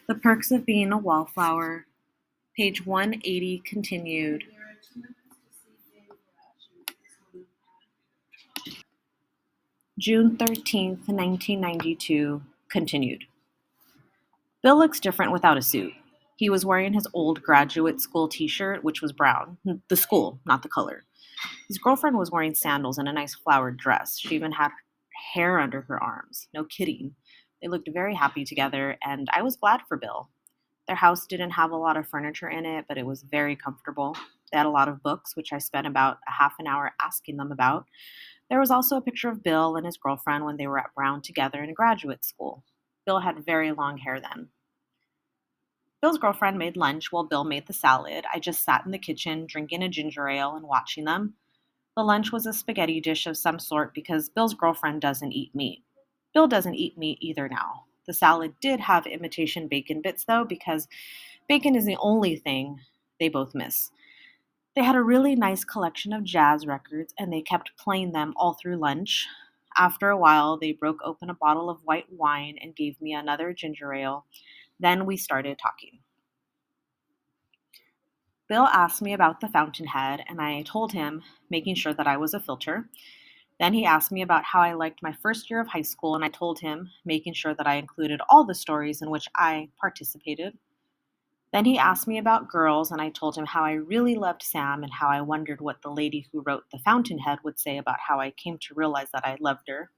The Perks of Being a Wallflower, page 180, continued. June 13th, 1992, continued. Bill looks different without a suit. He was wearing his old graduate school t-shirt, which was brown. The school, not the color. His girlfriend was wearing sandals and a nice flowered dress. She even had hair under her arms. No kidding. They looked very happy together, and I was glad for Bill. Their house didn't have a lot of furniture in it, but it was very comfortable. They had a lot of books, which I spent about a half an hour asking them about. There was also a picture of Bill and his girlfriend when they were at Brown together in graduate school. Bill had very long hair then. Bill's girlfriend made lunch while Bill made the salad. I just sat in the kitchen drinking a ginger ale and watching them. The lunch was a spaghetti dish of some sort because Bill's girlfriend doesn't eat meat. Bill doesn't eat meat either now. The salad did have imitation bacon bits though, because bacon is the only thing they both miss. They had a really nice collection of jazz records and they kept playing them all through lunch. After a while, they broke open a bottle of white wine and gave me another ginger ale. Then we started talking. Bill asked me about the fountainhead, and I told him, making sure that I was a filter. Then he asked me about how I liked my first year of high school, and I told him, making sure that I included all the stories in which I participated. Then he asked me about girls, and I told him how I really loved Sam and how I wondered what the lady who wrote The Fountainhead would say about how I came to realize that I loved her.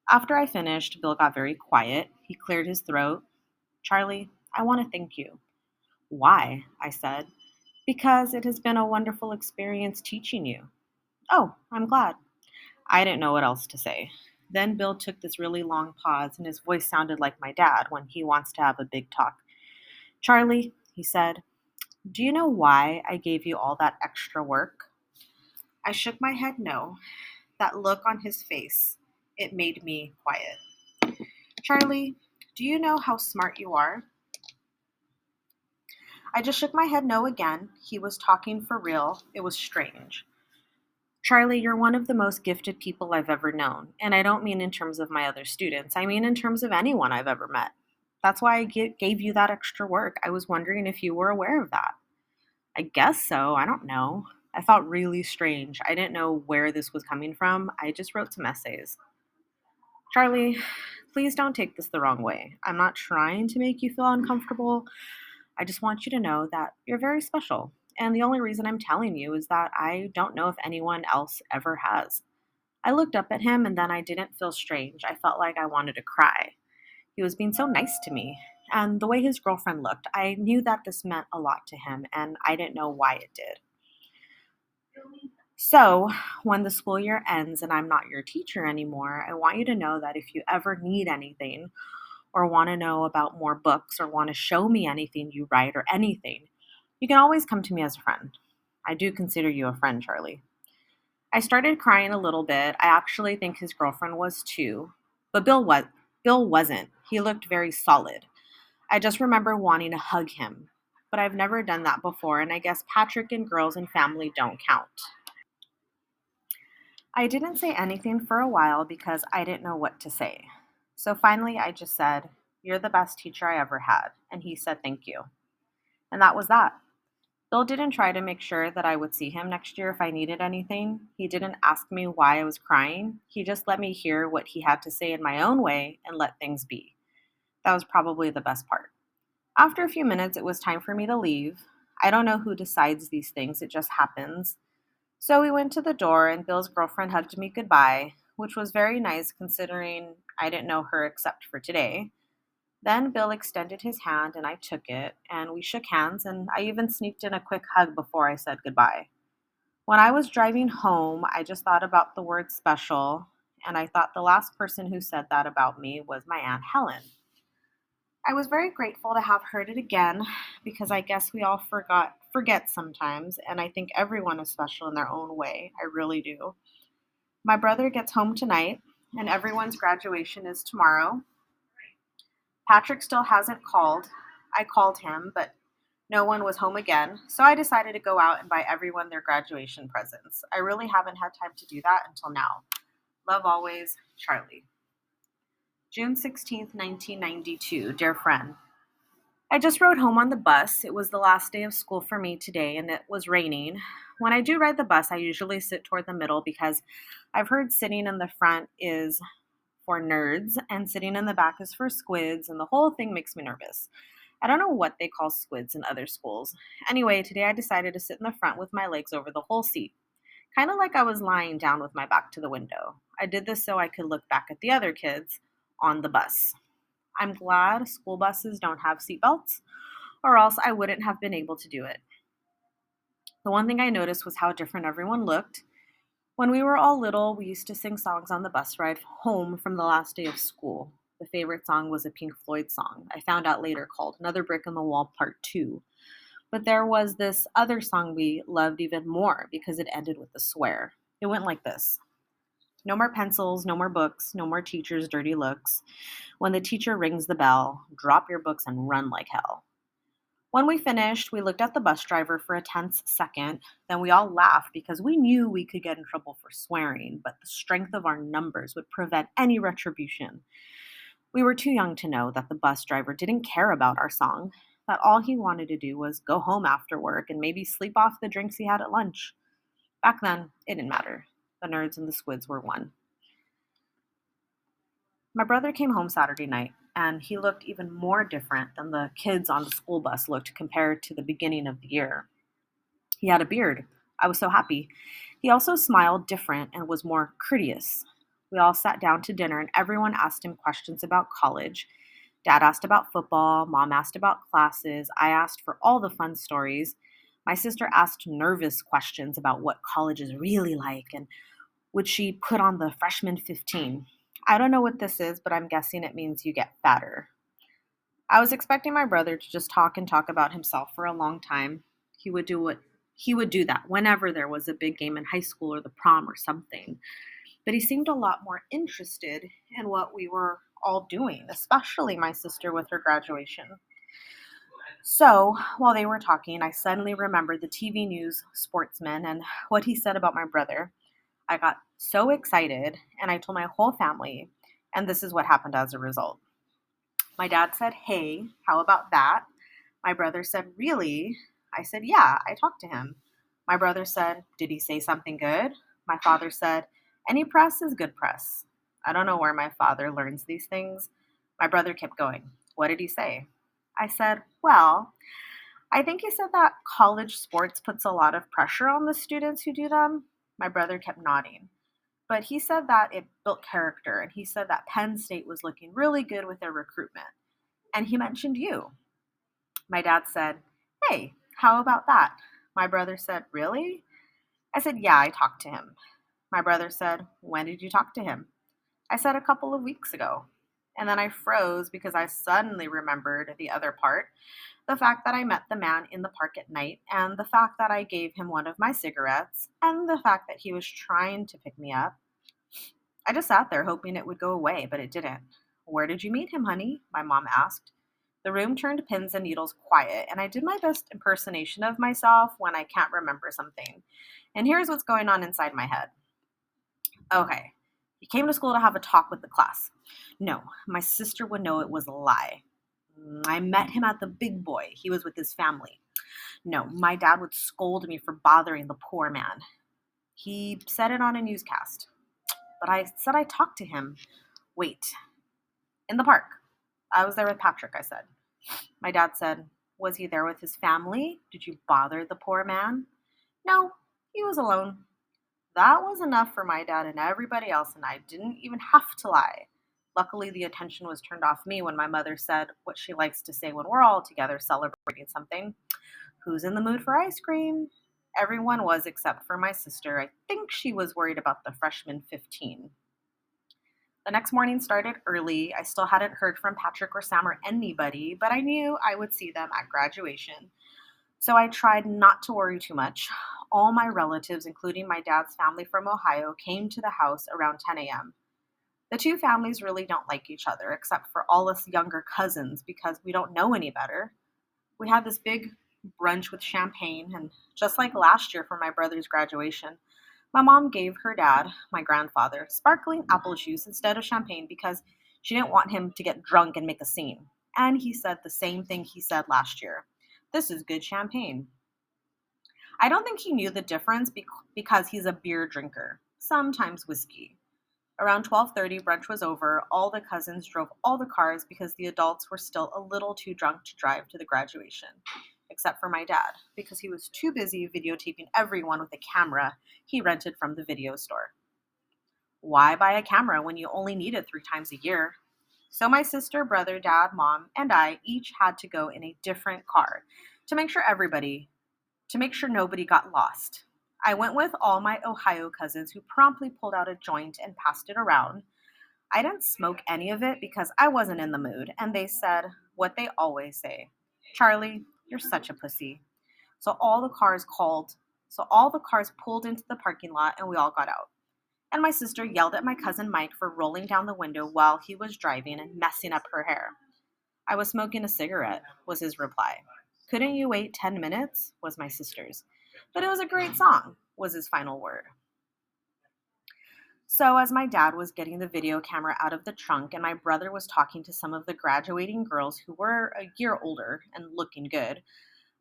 After I finished, Bill got very quiet. He cleared his throat. "Charlie, I want to thank you." "Why?" I said. "Because it has been a wonderful experience teaching you." "Oh, I'm glad." I didn't know what else to say. Then Bill took this really long pause, and his voice sounded like my dad when he wants to have a big talk. "Charlie," he said, "do you know why I gave you all that extra work?" I shook my head no. That look on his face, it made me quiet. "Charlie, do you know how smart you are?" I just shook my head no again. He was talking for real. It was strange. "Charlie, you're one of the most gifted people I've ever known. And I don't mean in terms of my other students. I mean in terms of anyone I've ever met. That's why I gave you that extra work. I was wondering if you were aware of that." "I guess so. I don't know." I felt really strange. I didn't know where this was coming from. I just wrote some essays. "Charlie, please don't take this the wrong way. I'm not trying to make you feel uncomfortable. I just want you to know that you're very special. And the only reason I'm telling you is that I don't know if anyone else ever has." I looked up at him and then I didn't feel strange. I felt like I wanted to cry. He was being so nice to me. And the way his girlfriend looked, I knew that this meant a lot to him, and I didn't know why it did. So, when the school year ends and I'm not your teacher anymore, I want you to know that if you ever need anything, or want to know about more books, or want to show me anything you write, or anything, you can always come to me as a friend. I do consider you a friend, Charlie. I started crying a little bit. I actually think his girlfriend was too. But Bill wasn't. He looked very solid. I just remember wanting to hug him. But I've never done that before, and I guess Patrick and girls and family don't count. I didn't say anything for a while because I didn't know what to say. So finally, I just said, "You're the best teacher I ever had." And he said, "Thank you." And that was that. Bill didn't try to make sure that I would see him next year if I needed anything. He didn't ask me why I was crying. He just let me hear what he had to say in my own way and let things be. That was probably the best part. After a few minutes, it was time for me to leave. I don't know who decides these things, it just happens. So we went to the door, and Bill's girlfriend hugged me goodbye, which was very nice considering I didn't know her except for today. Then Bill extended his hand, and I took it, and we shook hands, and I even sneaked in a quick hug before I said goodbye. When I was driving home, I just thought about the word special, and I thought the last person who said that about me was my Aunt Helen. I was very grateful to have heard it again because I guess we all forget sometimes, and I think everyone is special in their own way. I really do. My brother gets home tonight, and everyone's graduation is tomorrow. Patrick still hasn't called. I called him, but no one was home again, so I decided to go out and buy everyone their graduation presents. I really haven't had time to do that until now. Love always, Charlie. June 16th, 1992. Dear friend, I just rode home on the bus. It was the last day of school for me today and it was raining. When I do ride the bus, I usually sit toward the middle because I've heard sitting in the front is for nerds and sitting in the back is for squids, and the whole thing makes me nervous. I don't know what they call squids in other schools. Anyway, today I decided to sit in the front with my legs over the whole seat, kind of like I was lying down with my back to the window. I did this so I could look back at the other kids on the bus. I'm glad school buses don't have seatbelts, or else I wouldn't have been able to do it. The one thing I noticed was how different everyone looked. When we were all little, we used to sing songs on the bus ride home from the last day of school. The favorite song was a Pink Floyd song, I found out later, called Another Brick in the Wall Part 2. But there was this other song we loved even more because it ended with a swear. It went like this: no more pencils, no more books, no more teachers' dirty looks. When the teacher rings the bell, drop your books and run like hell. When we finished, we looked at the bus driver for a tense second. Then we all laughed because we knew we could get in trouble for swearing, but the strength of our numbers would prevent any retribution. We were too young to know that the bus driver didn't care about our song, that all he wanted to do was go home after work and maybe sleep off the drinks he had at lunch. Back then, it didn't matter. The nerds and the squids were one. My brother came home Saturday night, and he looked even more different than the kids on the school bus looked compared to the beginning of the year. He had a beard. I was so happy. He also smiled different and was more courteous. We all sat down to dinner, and everyone asked him questions about college. Dad asked about football, Mom asked about classes, I asked for all the fun stories. My sister asked nervous questions about what college is really like and would she put on the freshman 15. I don't know what this is, but I'm guessing it means you get fatter. I was expecting my brother to just talk and talk about himself for a long time. He would do what he would do that whenever there was a big game in high school or the prom or something. But he seemed a lot more interested in what we were all doing, especially my sister with her graduation. So, while they were talking, I suddenly remembered the TV news sportsman and what he said about my brother. I got so excited and I told my whole family, and this is what happened as a result. My dad said, "Hey, how about that?" My brother said, "Really?" I said, "Yeah, I talked to him." My brother said, "Did he say something good?" My father said, "Any press is good press." I don't know where my father learns these things. My brother kept going. "What did he say?" I said, "Well, I think he said that college sports puts a lot of pressure on the students who do them." My brother kept nodding. But he said that it built character, and he said that Penn State was looking really good with their recruitment. And he mentioned you. My dad said, "Hey, how about that?" My brother said, "Really?" I said, "Yeah, I talked to him." My brother said, "When did you talk to him?" I said, "A couple of weeks ago." And then I froze because I suddenly remembered the other part, the fact that I met the man in the park at night, and the fact that I gave him one of my cigarettes, and the fact that he was trying to pick me up. I just sat there hoping it would go away, but it didn't. "Where did you meet him, honey?" my mom asked. The room turned pins and needles quiet, and I did my best impersonation of myself when I can't remember something. And here's what's going on inside my head. Okay, he came to school to have a talk with the class. No, my sister would know it was a lie. I met him at the Big Boy. He was with his family. No, my dad would scold me for bothering the poor man. He said it on a newscast. But I said I talked to him. Wait, in the park. I was there with Patrick, I said. My dad said, "Was he there with his family? Did you bother the poor man?" "No, he was alone." That was enough for my dad and everybody else, and I didn't even have to lie. Luckily, the attention was turned off me when my mother said what she likes to say when we're all together celebrating something: "Who's in the mood for ice cream?" Everyone was except for my sister. I think she was worried about the freshman 15. The next morning started early. I still hadn't heard from Patrick or Sam or anybody, but I knew I would see them at graduation. So I tried not to worry too much. All my relatives, including my dad's family from Ohio, came to the house around 10 a.m. The two families really don't like each other, except for all us younger cousins, because we don't know any better. We had this big brunch with champagne, and just like last year for my brother's graduation, my mom gave her dad, my grandfather, sparkling apple juice instead of champagne because she didn't want him to get drunk and make a scene. and he said the same thing he said last year. This is good champagne. I don't think he knew the difference because he's a beer drinker, sometimes whiskey. Around 12:30 brunch was over. All the cousins drove all the cars because the adults were still a little too drunk to drive to the graduation, except for my dad because he was too busy videotaping everyone with a camera he rented from the video store. Why buy a camera when you only need it 3 times a year? So my sister, brother, dad, mom, and I each had to go in a different car to make sure nobody got lost. I went with all my Ohio cousins who promptly pulled out a joint and passed it around. I didn't smoke any of it because I wasn't in the mood, and they said what they always say: Charlie, you're such a pussy. So all the cars pulled into the parking lot and we all got out. And my sister yelled at my cousin Mike for rolling down the window while he was driving and messing up her hair. I was smoking a cigarette, was his reply. Couldn't you wait 10 minutes? Was my sister's. But it was a great song, was his final word. So, as my dad was getting the video camera out of the trunk and my brother was talking to some of the graduating girls who were a year older and looking good,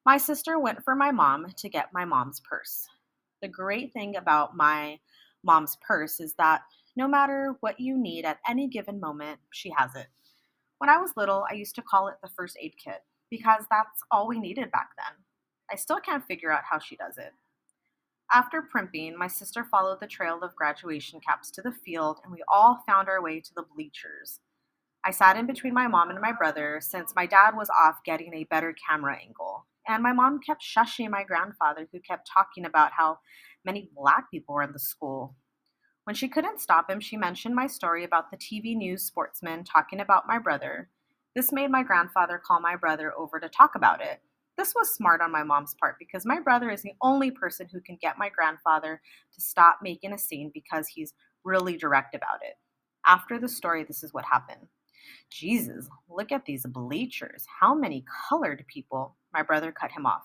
my sister went for my mom to get my mom's purse. The great thing about my mom's purse is that no matter what you need at any given moment, she has it. When I was little, I used to call it the first aid kit because that's all we needed back then. I still can't figure out how she does it. After primping, my sister followed the trail of graduation caps to the field, and we all found our way to the bleachers. I sat in between my mom and my brother since my dad was off getting a better camera angle. And my mom kept shushing my grandfather, who kept talking about how many black people were in the school. When she couldn't stop him, she mentioned my story about the TV news sportsman talking about my brother. This made my grandfather call my brother over to talk about it. This was smart on my mom's part because my brother is the only person who can get my grandfather to stop making a scene because he's really direct about it. After the story, this is what happened. Jesus, look at these bleachers. How many colored people? My brother cut him off.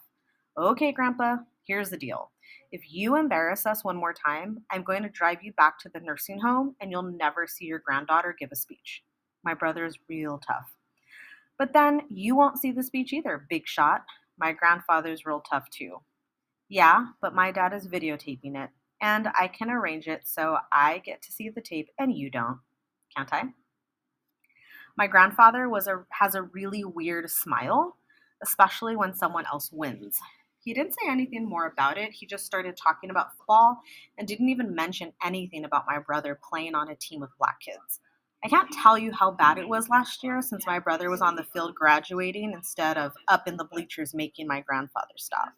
Okay, Grandpa, here's the deal. If you embarrass us one more time, I'm going to drive you back to the nursing home and you'll never see your granddaughter give a speech. My brother is real tough. But then you won't see the speech either, big shot. My grandfather's real tough too. Yeah, but my dad is videotaping it, and I can arrange it so I get to see the tape and you don't. Can't I? My grandfather has a really weird smile, especially when someone else wins. He didn't say anything more about it. He just started talking about football and didn't even mention anything about my brother playing on a team with black kids. I can't tell you how bad it was last year since my brother was on the field graduating instead of up in the bleachers making my grandfather stop.